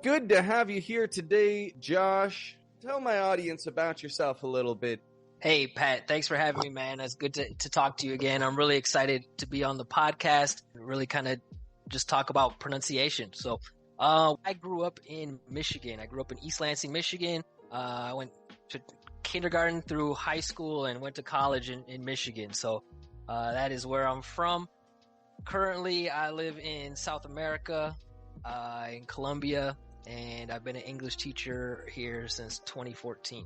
Good to have you here today, Josh. Tell my audience about yourself a little bit. Hey, Pat, thanks for having me, man. It's good to talk to you again. I'm really excited to be on the podcast and really kind of just talk about pronunciation. So I grew up in Michigan. I grew up in East Lansing, Michigan. I went to kindergarten through high school and went to college in Michigan. So that is where I'm from. Currently, I live in South America, in Colombia, and I've been an English teacher here since 2014.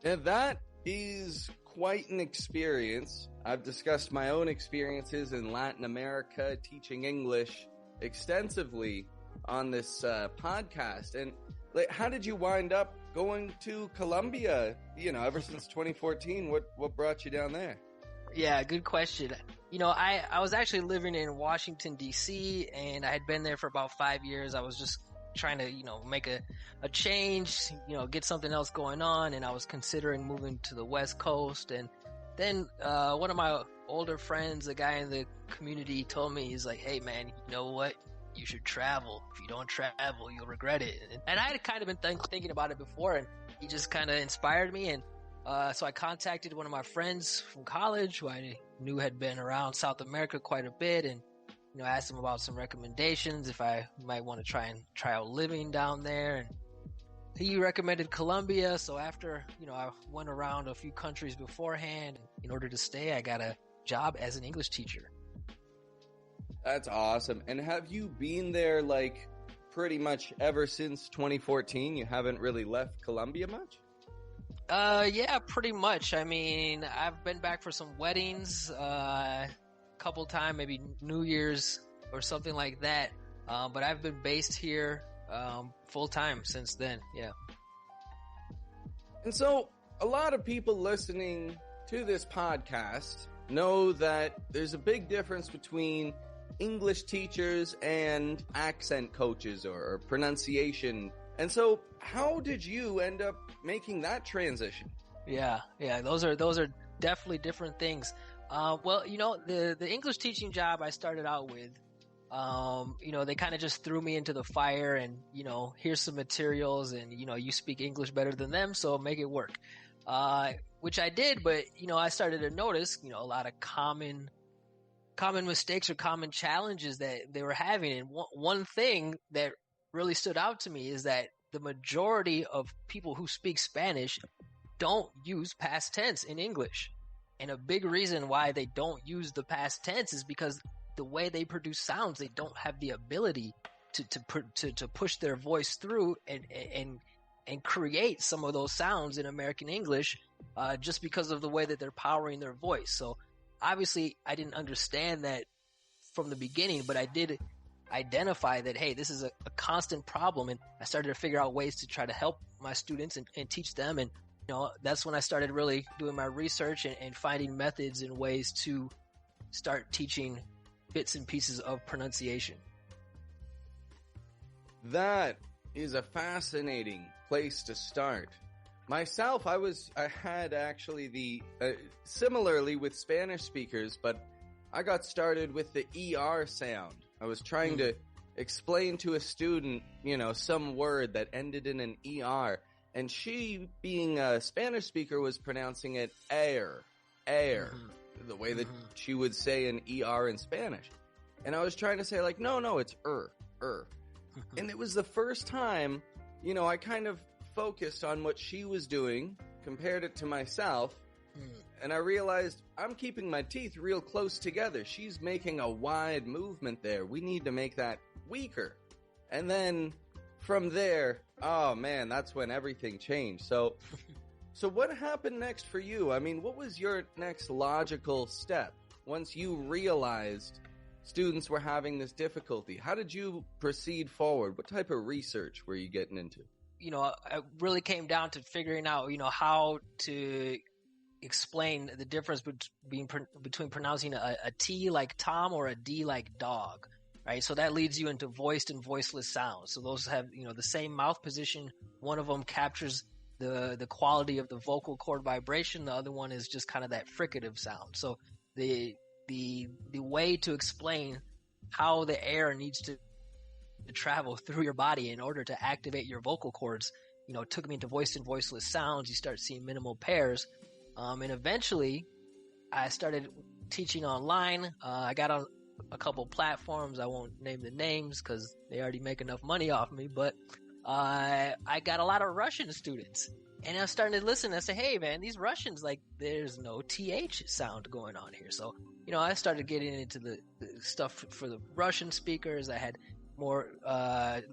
And that is quite an experience. I've discussed my own experiences in Latin America teaching English extensively on this podcast. And how did you wind up going to Colombia, ever since 2014? What brought you down there? Yeah, good question. I was actually living in Washington, D.C., and I had been there for about 5 years. I was just trying to, make a change, get something else going on, and I was considering moving to the West Coast. And then one of my older friends, a guy in the community, told me, he's like, hey, man, you know what? You should travel. If you don't travel, you'll regret it. And I had kind of been thinking about it before, and he just kind of inspired me. And so I contacted one of my friends from college who I knew had been around South America quite a bit, and asked him about some recommendations if I might want to try out living down there. And he recommended Colombia. So after I went around a few countries beforehand, in order to stay, I got a job as an English teacher. That's awesome. And have you been there pretty much ever since 2014? You haven't really left Colombia much? Yeah, pretty much. I mean, I've been back for some weddings, couple times, maybe New Year's or something like that. But I've been based here, full time since then. Yeah. And so a lot of people listening to this podcast know that there's a big difference between English teachers and accent coaches or pronunciation. And so how did you end up making that transition? Yeah. Those are definitely different things. Well, the English teaching job I started out with, they kind of just threw me into the fire and, here's some materials and, you speak English better than them, so make it work. Which I did, but, I started to notice, a lot of common mistakes or common challenges that they were having. And one thing that really stood out to me is that the majority of people who speak Spanish don't use past tense in English. And a big reason why they don't use the past tense is because the way they produce sounds, they don't have the ability to push their voice through and create some of those sounds in American English, just because of the way that they're powering their voice. So obviously I didn't understand that from the beginning, but I did identify that, hey, this is a constant problem. And I started to figure out ways to try to help my students and teach them. And that's when I started really doing my research and finding methods and ways to start teaching bits and pieces of pronunciation. That is a fascinating place to start. Myself, I had actually similarly with Spanish speakers, but I got started with the ER sound. I was trying to explain to a student, some word that ended in an ER. And she, being a Spanish speaker, was pronouncing it air, the way that she would say an ER in Spanish. And I was trying to say no, it's And it was the first time, I kind of focused on what she was doing, compared it to myself, and I realized I'm keeping my teeth real close together. She's making a wide movement there. We need to make that weaker. And then from there, oh man, that's when everything changed. So what happened next for you? I mean, what was your next logical step once you realized students were having this difficulty? How did you proceed forward? What type of research were you getting into? It really came down to figuring out, how to explain the difference between pronouncing a T like Tom or a D like dog, right? So that leads you into voiced and voiceless sounds. So those have, the same mouth position. One of them captures the quality of the vocal cord vibration. The other one is just kind of that fricative sound. So the way to explain how the air needs to to travel through your body in order to activate your vocal cords. It took me into voiced and voiceless sounds. You start seeing minimal pairs. And eventually I started teaching online. I got on a couple platforms. I won't name the names because they already make enough money off me, but I got a lot of Russian students. And I was starting to listen and say, hey, man, these Russians, like, there's no TH sound going on here. So, I started getting into the stuff for the Russian speakers. I had more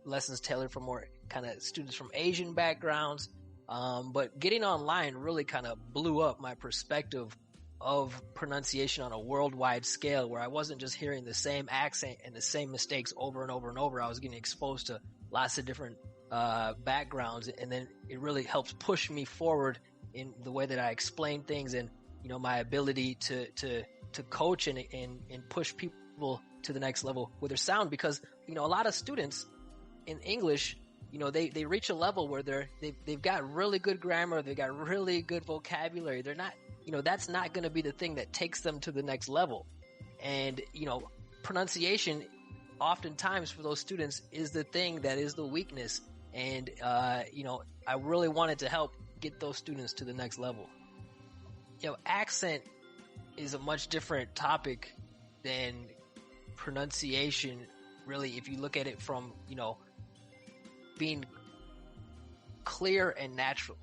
lessons tailored for more kind of students from Asian backgrounds. But getting online really kind of blew up my perspective of pronunciation on a worldwide scale, where I wasn't just hearing the same accent and the same mistakes over and over and over. I was getting exposed to lots of different backgrounds, and then it really helps push me forward in the way that I explain things, and my ability to coach and push people to the next level with their sound. Because a lot of students in English, they reach a level where they've got really good grammar, they've got really good vocabulary. They're not, that's not going to be the thing that takes them to the next level. And pronunciation oftentimes for those students is the thing that is the weakness. And, I really wanted to help get those students to the next level. Accent is a much different topic than pronunciation, really, if you look at it from, being clear and natural.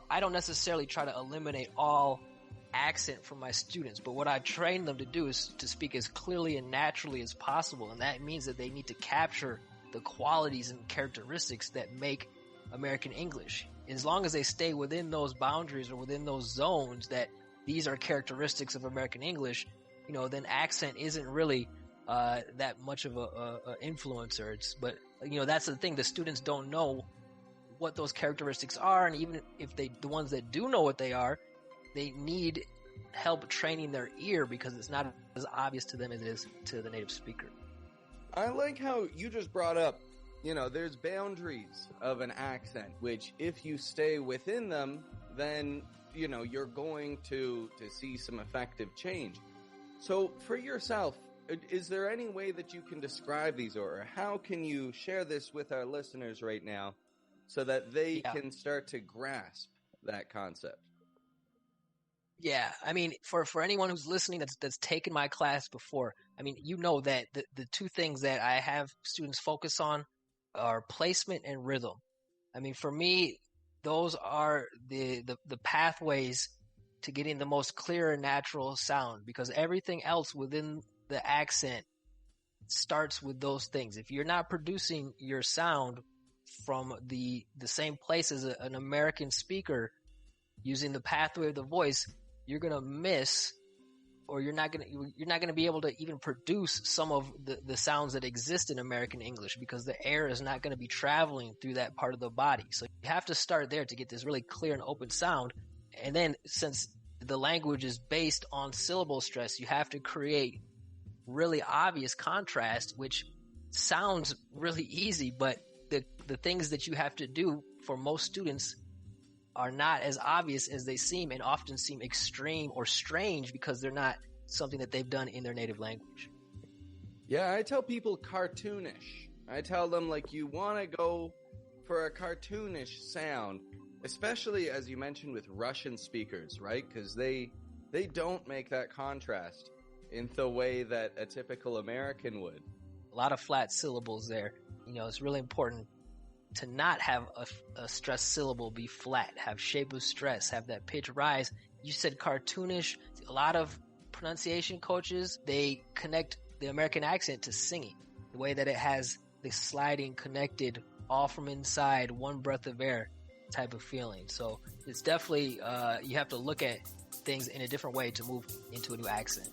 I don't necessarily try to eliminate all accent from my students, but what I train them to do is to speak as clearly and naturally as possible. And that means that they need to capture the qualities and characteristics that make American English. As long as they stay within those boundaries or within those zones that these are characteristics of American English, then accent isn't really that much of a influencer. But that's the thing. The students don't know what those characteristics are, and even if the ones that do know what they are, they need help training their ear because it's not as obvious to them as it is to the native speaker. I like how you just brought up, there's boundaries of an accent, which if you stay within them, then, you're going to see some effective change. So for yourself, is there any way that you can describe these, or how can you share this with our listeners right now so that they can start to grasp that concept? Yeah, I mean, for anyone who's listening that's taken my class before, I mean, that the two things that I have students focus on are placement and rhythm. I mean, for me, those are the pathways to getting the most clear and natural sound, because everything else within the accent starts with those things. If you're not producing your sound from the same place as an American speaker using the pathway of the voice, you're going to miss, or you're not going to be able to even produce some of the sounds that exist in American English, because the air is not going to be traveling through that part of the body. So you have to start there to get this really clear and open sound. And then, since the language is based on syllable stress, you have to create really obvious contrast, which sounds really easy, but the things that you have to do for most students are not as obvious as they seem, and often seem extreme or strange because they're not something that they've done in their native language. Yeah, I tell people cartoonish. I tell them, like, you want to go for a cartoonish sound, especially as you mentioned with Russian speakers, right? Because they don't make that contrast in the way that a typical American would. A lot of flat syllables there. It's really important to not have a stressed syllable be flat, have shape of stress, have that pitch rise. You said cartoonish. A lot of pronunciation coaches, they connect the American accent to singing, the way that it has the sliding, connected, all from inside, one breath of air type of feeling. So it's definitely, you have to look at things in a different way to move into a new accent.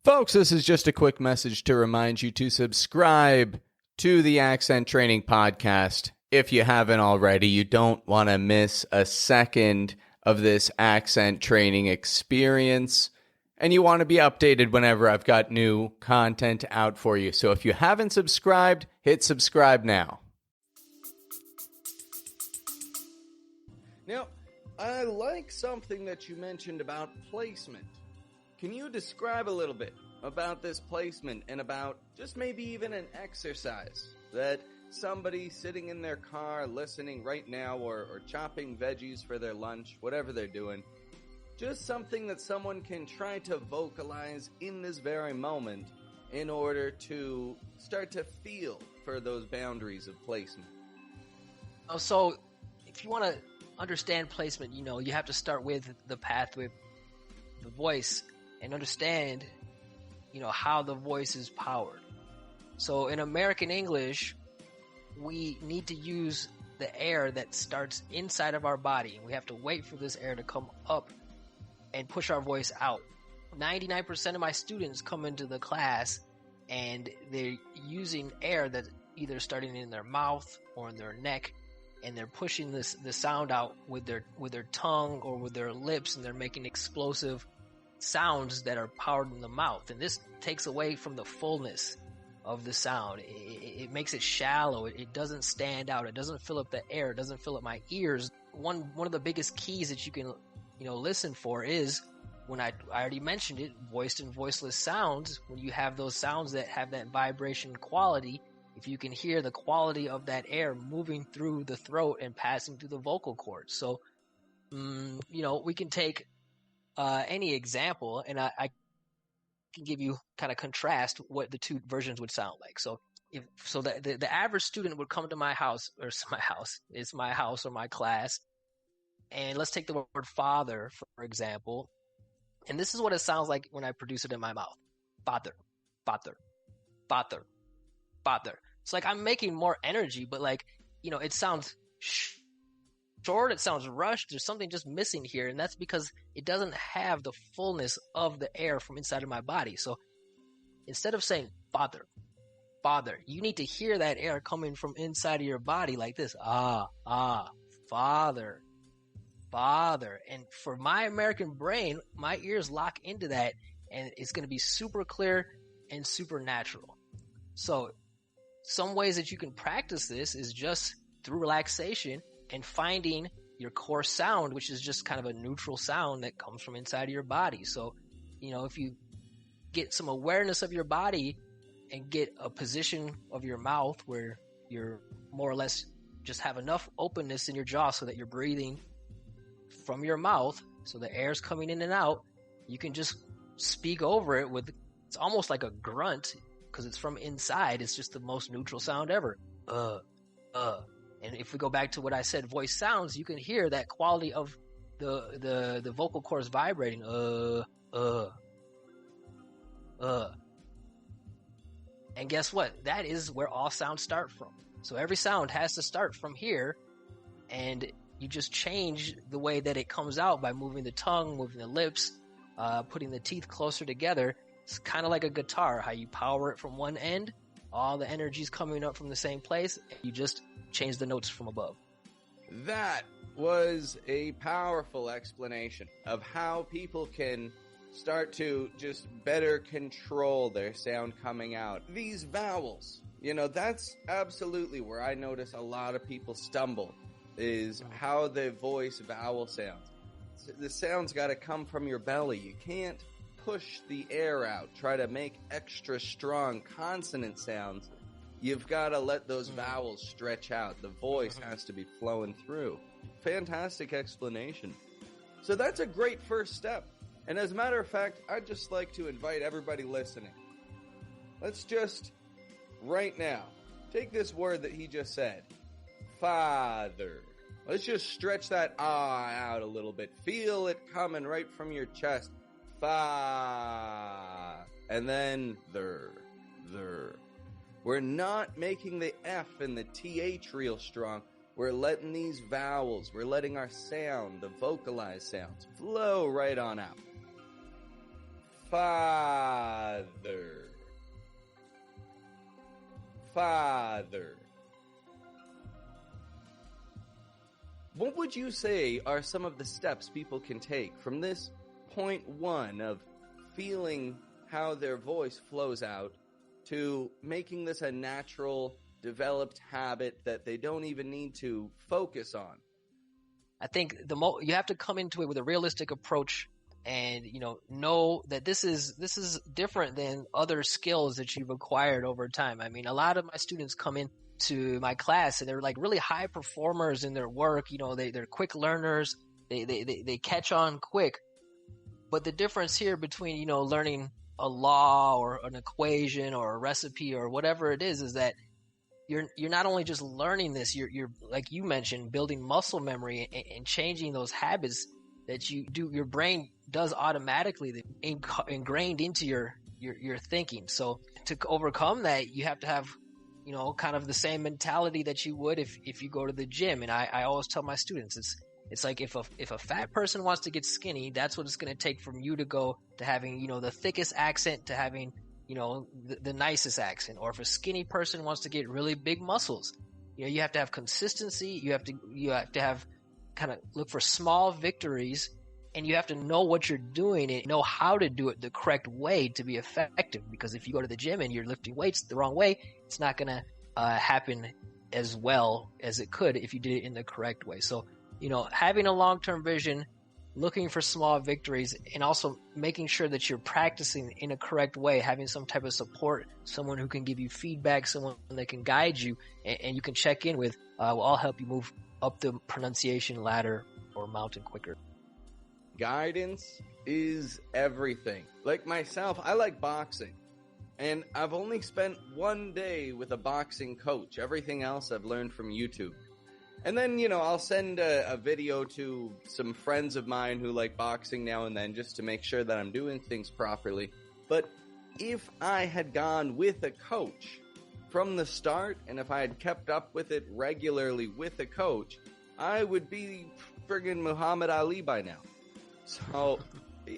Folks, this is just a quick message to remind you to subscribe to the Accent Training Podcast. If you haven't already, you don't want to miss a second of this accent training experience, and you want to be updated whenever I've got new content out for you. So if you haven't subscribed, hit subscribe now. Now, I like something that you mentioned about placement. Can you describe a little bit about this placement and about just maybe even an exercise that somebody sitting in their car listening right now or chopping veggies for their lunch, whatever they're doing, just something that someone can try to vocalize in this very moment in order to start to feel for those boundaries of placement? So if you want to understand placement, you have to start with the path with the voice and understand, how the voice is powered. So in American English, we need to use the air that starts inside of our body. We have to wait for this air to come up and push our voice out. 99% of my students come into the class and they're using air that either starting in their mouth or in their neck, and they're pushing the sound out with their tongue or with their lips, and they're making explosive sounds that are powered in the mouth. And this takes away from the fullness of the sound. It makes it shallow. It doesn't stand out. It doesn't fill up the air. It doesn't fill up my ears. One of the biggest keys that you can listen for is, when I already mentioned it, voiced and voiceless sounds. When you have those sounds that have that vibration quality, if you can hear the quality of that air moving through the throat and passing through the vocal cords. So, we can take any example, and I can give you kind of contrast what the two versions would sound like. So the average student would come to my house or my class, and let's take the word father, for example. And this is what it sounds like when I produce it in my mouth. Father, father, father, father. It's like I'm making more energy, but it sounds short, it sounds rushed. There's something just missing here, and that's because it doesn't have the fullness of the air from inside of my body. So instead of saying father, father, you need to hear that air coming from inside of your body like this. Father, father. And for my American brain, my ears lock into that, and it's going to be super clear and super natural. So some ways that you can practice this is just through relaxation and finding your core sound, which is just kind of a neutral sound that comes from inside of your body. So, if you get some awareness of your body and get a position of your mouth where you're more or less just have enough openness in your jaw so that you're breathing from your mouth, so the air's coming in and out, you can just speak over it with, it's almost like a grunt because it's from inside. It's just the most neutral sound ever. And if we go back to what I said, voice sounds, you can hear that quality of the vocal cords vibrating. And guess what? That is where all sounds start from. So every sound has to start from here, and you just change the way that it comes out by moving the tongue, moving the lips, putting the teeth closer together. It's kind of like a guitar, how you power it from one end, all the energy's coming up from the same place, and you just change the notes from above. That was a powerful explanation of how people can start to just better control their sound coming out. These vowels, that's absolutely where I notice a lot of people stumble, is how the voice vowel sounds. The sound's got to come from your belly. You can't push the air out, try to make extra strong consonant sounds. You've got to let those vowels stretch out. The voice has to be flowing through. Fantastic explanation. So that's a great first step. And as a matter of fact, I'd just like to invite everybody listening. Let's just, right now, take this word that he just said. Father. Let's just stretch that ah out a little bit. Feel it coming right from your chest. Fa. And then there. We're not making the F and the TH real strong. We're letting these vowels, we're letting our sound, the vocalized sounds, flow right on out. Father. Father. What would you say are some of the steps people can take from this point one of feeling how their voice flows out to making this a natural, developed habit that they don't even need to focus on? I think you have to come into it with a realistic approach and know that this is different than other skills that you've acquired over time. I mean, a lot of my students come into my class and they're like really high performers in their work. They're quick learners. They catch on quick. But the difference here between learning a law or an equation or a recipe or whatever it is that you're not only just learning this, you're like you mentioned, building muscle memory and changing those habits that your brain does automatically, ingrained into your thinking. So to overcome that, you have to have kind of the same mentality that you would if you go to the gym. And I always tell my students, it's like if a fat person wants to get skinny, that's what it's going to take from you to go to having the thickest accent to having the nicest accent. Or if a skinny person wants to get really big muscles, you have to have consistency. You have to have kind of look for small victories, and you have to know what you're doing and know how to do it the correct way to be effective. Because if you go to the gym and you're lifting weights the wrong way, it's not going to happen as well as it could if you did it in the correct way. So, having a long-term vision, looking for small victories, and also making sure that you're practicing in a correct way, having some type of support, someone who can give you feedback, someone that can guide you and you can check in with, will all help you move up the pronunciation ladder or mountain quicker. Guidance is everything. Like myself, I like boxing, and I've only spent one day with a boxing coach. Everything else I've learned from YouTube. And then, I'll send a video to some friends of mine who like boxing now and then just to make sure that I'm doing things properly. But if I had gone with a coach from the start, and if I had kept up with it regularly with a coach, I would be friggin' Muhammad Ali by now. So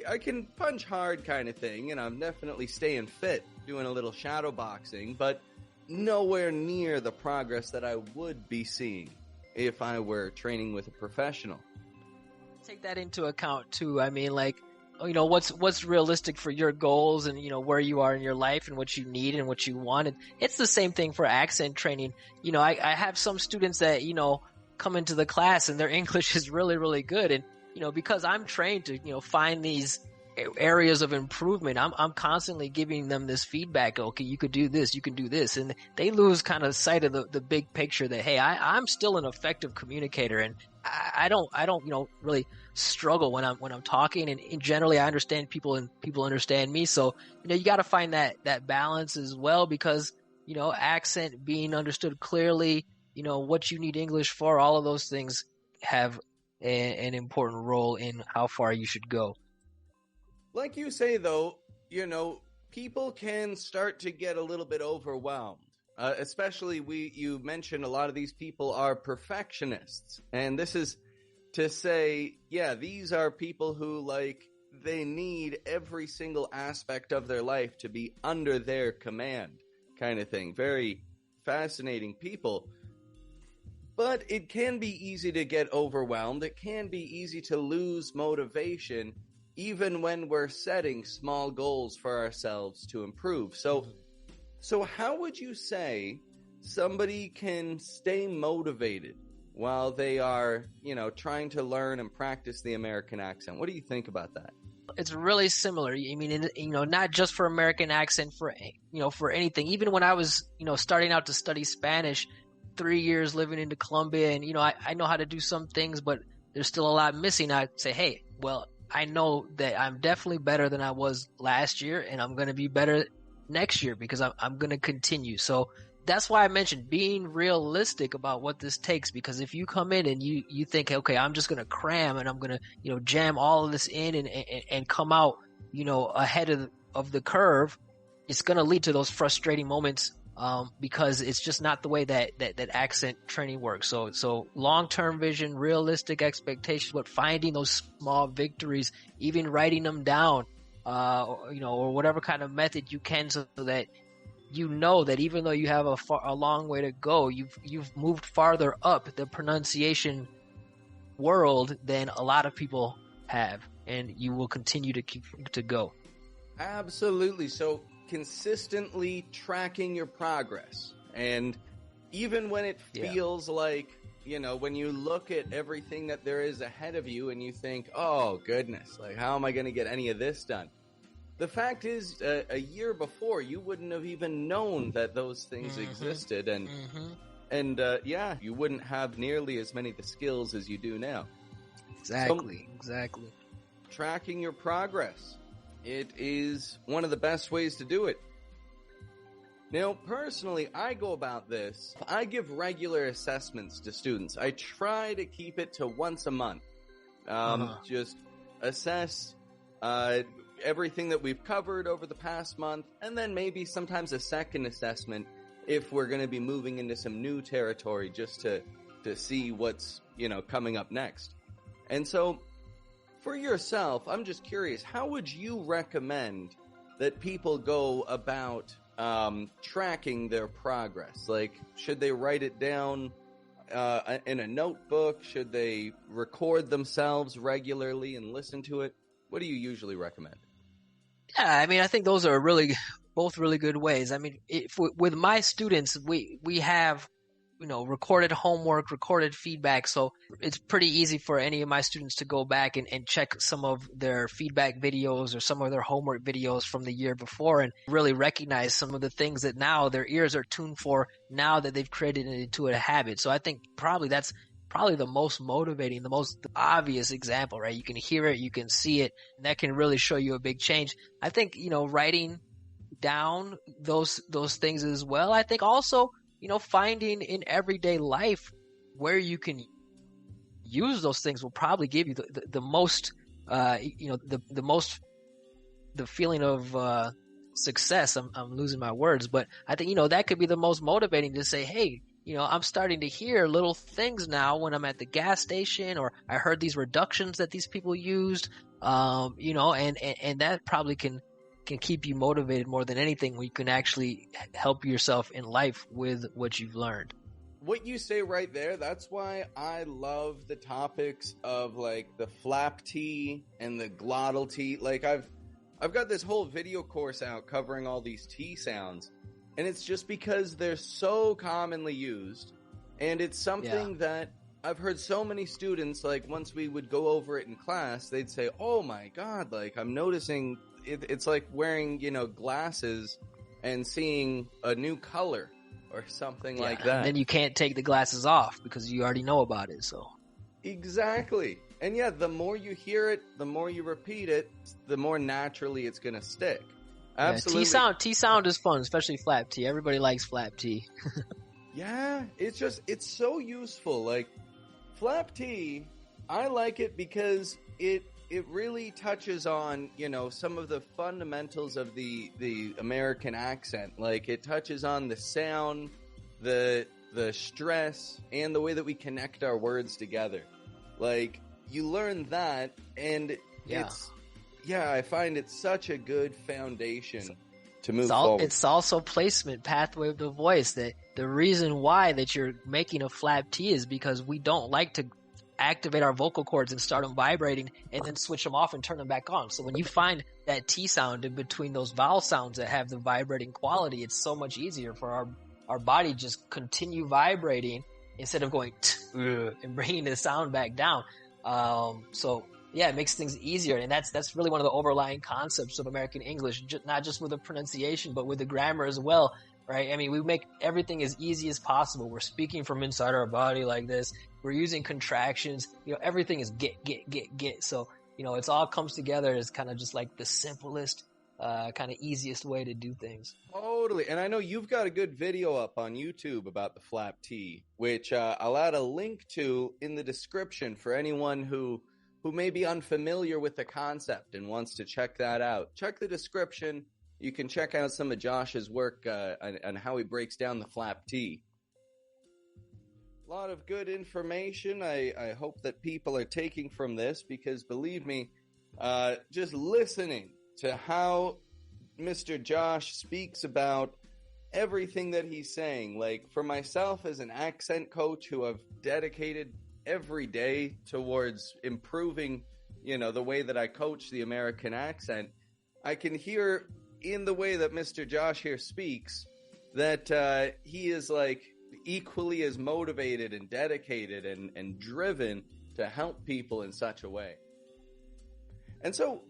I can punch hard kind of thing, and I'm definitely staying fit, doing a little shadow boxing, but nowhere near the progress that I would be seeing if I were training with a professional. Take that into account too. I mean, like, what's realistic for your goals and, where you are in your life and what you need and what you want. And it's the same thing for accent training. I have some students that, come into the class and their English is really, really good. And, because I'm trained to, find these areas of improvement, I'm constantly giving them this feedback. Okay, you could do this, you can do this. And they lose kind of sight of the big picture that, hey, I'm still an effective communicator, and I don't really struggle when I'm talking, and generally I understand people and people understand me. So, you got to find that balance as well, because, accent being understood clearly, what you need English for, all of those things have an important role in how far you should go. Like you say, though, people can start to get a little bit overwhelmed. Especially you mentioned a lot of these people are perfectionists. And this is to say, yeah, these are people who, they need every single aspect of their life to be under their command, kind of thing. Very fascinating people. But it can be easy to get overwhelmed. It can be easy to lose motivation, even when we're setting small goals for ourselves to improve. So how would you say somebody can stay motivated while they are, trying to learn and practice the American accent? What do you think about that? It's really similar. I mean, not just for American accent, for anything. Even when I was, starting out to study Spanish, 3 years living in Colombia, and, I know how to do some things, but there's still a lot missing. I'd say, hey, well, I know that I'm definitely better than I was last year, and I'm going to be better next year because I'm going to continue. So that's why I mentioned being realistic about what this takes, because if you come in and you think, okay, I'm just going to cram and I'm going to, jam all of this in and come out, ahead of the curve, it's going to lead to those frustrating moments. Because it's just not the way that accent training works. So long-term vision, realistic expectations, but finding those small victories, even writing them down, or whatever kind of method you can, so that that even though you have a long way to go, you've moved farther up the pronunciation world than a lot of people have, and you will continue to go. Absolutely. So consistently tracking your progress, and even when it feels like when you look at everything that there is ahead of you and you think, oh goodness, like how am I going to get any of this done? The fact is, a year before, you wouldn't have even known that those things existed. And you wouldn't have nearly as many the skills as you do now. Exactly. Tracking your progress. It is one of the best ways to do it. Now, personally, I go about this. I give regular assessments to students. I try to keep it to once a month. Just assess everything that we've covered over the past month, and then maybe sometimes a second assessment if we're going to be moving into some new territory, just to see what's, coming up next. And so, for yourself, I'm just curious, how would you recommend that people go about tracking their progress? Like, should they write it down in a notebook? Should they record themselves regularly and listen to it? What do you usually recommend? Yeah, I mean, I think those are both really good ways. I mean, with my students, we have, recorded homework, recorded feedback. So it's pretty easy for any of my students to go back and check some of their feedback videos or some of their homework videos from the year before and really recognize some of the things that now their ears are tuned for now that they've created it into a habit. So I think that's probably the most motivating, the most obvious example, right? You can hear it, you can see it, and that can really show you a big change. I think, writing down those things as well. I think also, finding in everyday life where you can use those things will probably give you the most, the feeling of success. I'm losing my words, but I think, that could be the most motivating to say, hey, I'm starting to hear little things now when I'm at the gas station, or I heard these reductions that these people used, and that probably can keep you motivated more than anything, when you can actually help yourself in life with what you've learned. What you say right there, that's why I love the topics of like the flap T and the glottal T. Like I've got this whole video course out covering all these T sounds. And it's just because they're so commonly used. And it's something that I've heard so many students, like, once we would go over it in class, they'd say, oh my God, like, I'm noticing it's like wearing, glasses and seeing a new color or something like that. And then you can't take the glasses off because you already know about it, so. Exactly. And yeah, the more you hear it, the more you repeat it, the more naturally it's going to stick. Absolutely. Yeah, T sound is fun, especially flap T. Everybody likes flap T. Yeah, it's so useful. Like, flap T, I like it because it really touches on, some of the fundamentals of the American accent. Like, it touches on the sound, the stress, and the way that we connect our words together. Like, you learn that, and I find it such a good foundation to move forward. It's also placement, pathway of the voice. That the reason why that you're making a flap T is because we don't like to activate our vocal cords and start them vibrating and then switch them off and turn them back on. So when you find that T sound in between those vowel sounds that have the vibrating quality, it's so much easier for our body just continue vibrating instead of going and bringing the sound back down. It makes things easier, and that's really one of the overlying concepts of American English, not just with the pronunciation, but with the grammar as well, right? I mean, we make everything as easy as possible. We're speaking from inside our body like this. We're using contractions. Everything is get. So, it's all comes together as kind of just like the simplest, kind of easiest way to do things. Totally. And I know you've got a good video up on YouTube about the flap T, which I'll add a link to in the description for anyone who may be unfamiliar with the concept and wants to check that out. Check the description. You can check out some of Josh's work on how he breaks down the flap T. A lot of good information I hope that people are taking from this, because believe me, just listening to how Mr. Josh speaks about everything that he's saying, like for myself as an accent coach who have dedicated every day towards improving, the way that I coach the American accent, I can hear in the way that Mr. Josh here speaks that he is like, equally as motivated and dedicated and driven to help people in such a way. And so,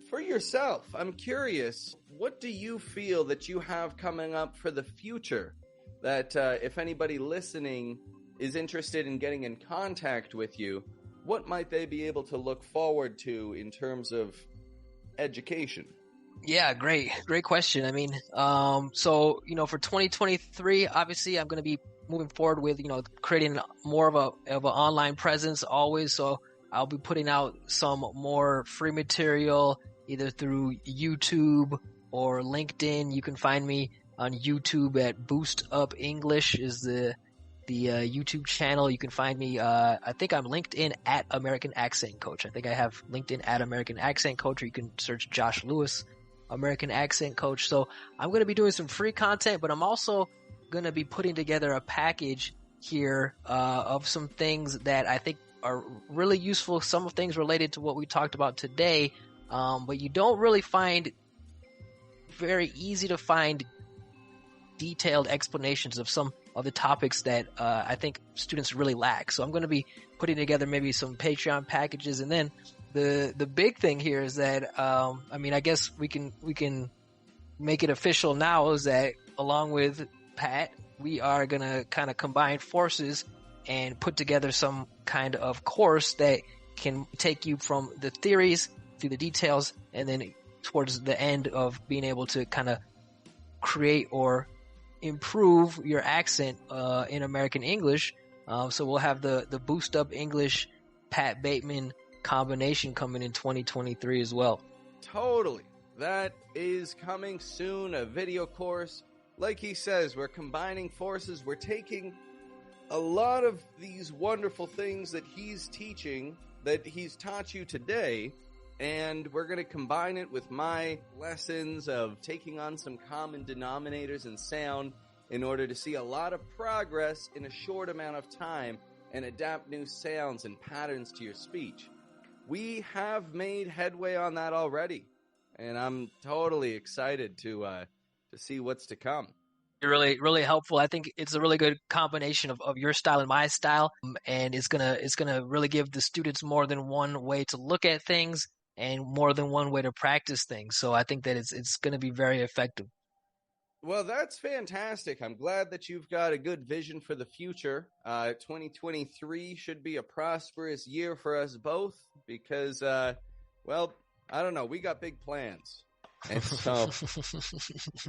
for yourself, I'm curious, what do you feel that you have coming up for the future? That if anybody listening is interested in getting in contact with you, what might they be able to look forward to in terms of education? Yeah, great question. I mean, so, for 2023, obviously I'm going to be moving forward with, creating more of an online presence always. So I'll be putting out some more free material either through YouTube or LinkedIn. You can find me on YouTube at Boost Up English is the YouTube channel. You can find me, I think I'm LinkedIn at American Accent Coach. I think I have LinkedIn at American Accent Coach, or you can search Josh Lewis, American Accent Coach. So I'm going to be doing some free content, but I'm also going to be putting together a package here of some things that I think are really useful. Some of things related to what we talked about today, but you don't really find very easy to find detailed explanations of some of the topics that I think students really lack. So I'm going to be putting together maybe some Patreon packages, and then the big thing here is that I guess we can make it official now, is that along with Pat, we are going to kind of combine forces and put together some kind of course that can take you from the theories through the details, and then towards the end of being able to kind of create or improve your accent in American English. So we'll have the Boost Up English Pat Bateman combination coming in 2023 as well. Totally. That is coming soon, a video course. Like he says, we're combining forces. We're taking a lot of these wonderful things that he's teaching, that he's taught you today, and we're going to combine it with my lessons of taking on some common denominators in sound in order to see a lot of progress in a short amount of time and adapt new sounds and patterns to your speech. We have made headway on that already, and I'm totally excited to see what's to come. Really, really helpful. I think it's a really good combination of your style and my style, and it's gonna really give the students more than one way to look at things and more than one way to practice things. So I think that it's gonna be very effective. Well, that's fantastic. I'm glad that you've got a good vision for the future. 2023 should be a prosperous year for us both because, well, I don't know. We got big plans. And so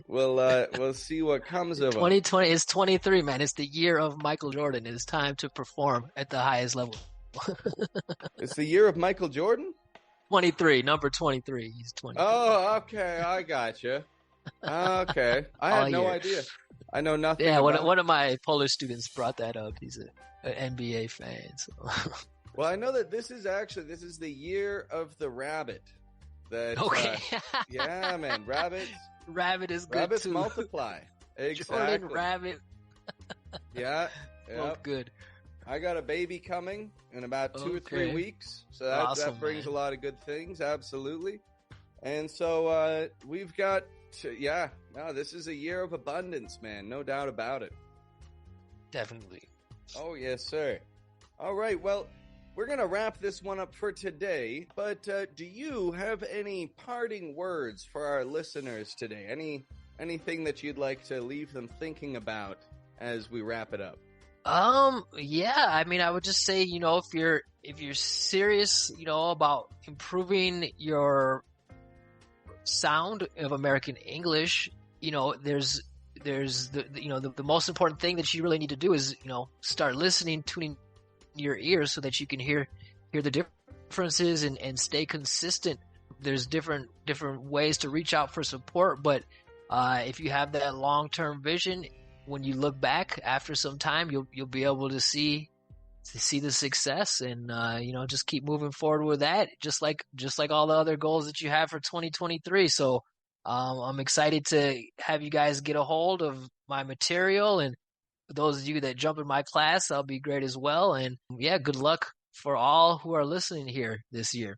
we'll see what comes of it. 2020 is 23, man. It's the year of Michael Jordan. It's time to perform at the highest level. It's the year of Michael Jordan? 23, number 23. He's 23. Oh, okay. I gotcha. Okay. I had no idea. I know nothing. Yeah, one of my Polish students brought that up. He's an NBA fan. So. Well, I know that this is the year of the rabbit. That, okay. Yeah, man. Rabbit is good rabbits too. multiply. Exactly. Jordan Rabbit. Yeah. Both good. I got a baby coming in about 2 or 3 weeks. So Awesome, that brings man. a lot of good things. Absolutely. And so we've got, this is a year of abundance, man. No doubt about it. Definitely. Oh, yes, sir. All right. Well, we're going to wrap this one up for today, but do you have any parting words for our listeners today? Anything that you'd like to leave them thinking about as we wrap it up? Yeah, I mean, I would just say, if you're serious, about improving your sound of American English, there's the most important thing that you really need to do is, start listening, tuning your ears so that you can hear the differences and stay consistent. There's different ways to reach out for support, but if you have that long-term vision, when you look back after some time, you'll be able to see the success and just keep moving forward with that, just like all the other goals that you have for 2023. So I'm excited to have you guys get a hold of my material, and for those of you that jump in my class, that'll be great as well. And yeah, good luck for all who are listening here this year.